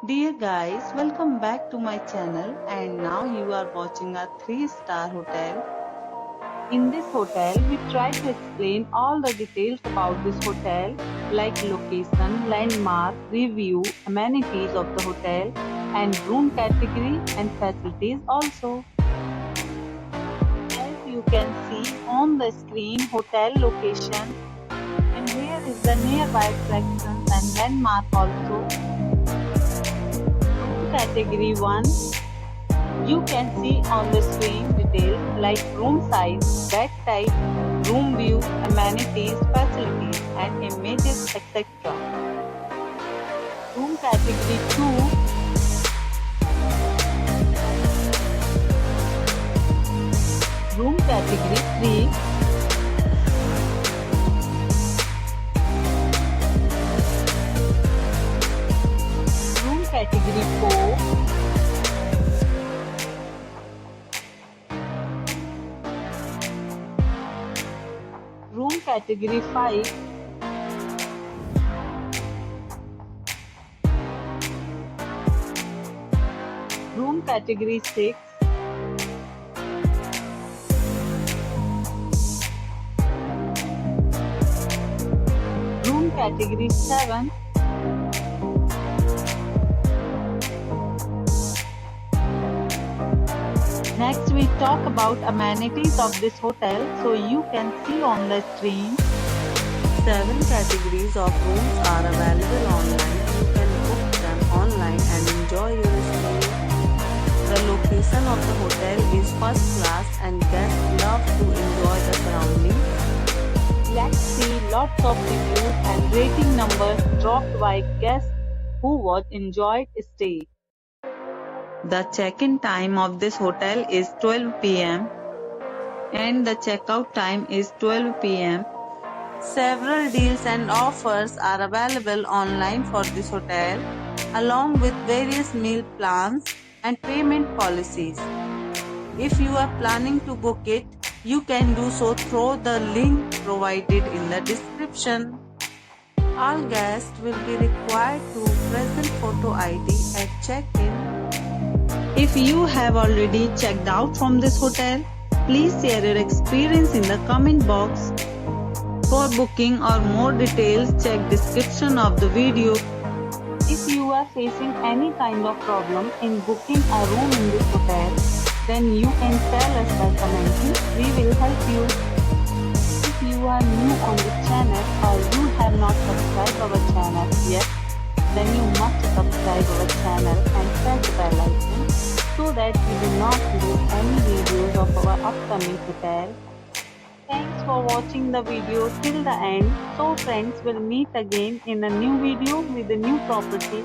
Dear guys, welcome back to my channel and now you are watching a 3-star hotel. In this hotel, we try to explain all the details about this hotel like location, landmark, review, amenities of the hotel and room category and facilities also. As you can see on the screen, hotel location, and here is the nearby attractions and landmark also. Category 1. You can see on the screen details like room size, bed type, room view, amenities, facilities and images etc. Room category 2. Room category 3. Room category 4. Room category 5. Room category 6. Room category 7. Next we talk about amenities of this hotel, so you can see on the screen. 7 categories of rooms are available online. You can book them online and enjoy your stay. The location of the hotel is first class and guests love to enjoy the surroundings. Let's see lots of reviews and rating numbers dropped by guests who was enjoyed stay. The check-in time of this hotel is 12 p.m. and the checkout time is 12 p.m. Several deals and offers are available online for this hotel, along with various meal plans and payment policies. If you are planning to book it, you can do so through the link provided in the description. All guests will be required to present photo ID at check-in. If you have already checked out from this hotel, please share your experience in the comment box. For booking or more details, check description of the video. If you are facing any kind of problem in booking a room in this hotel, then you can tell us by commenting. We will help you. If you are new on this channel or you have not subscribed our channel yet, then you must subscribe our channel and press the bell icon so that you will not miss any videos of our upcoming hotel. Thanks for watching the video till the end. So friends, will meet again in a new video with a new property.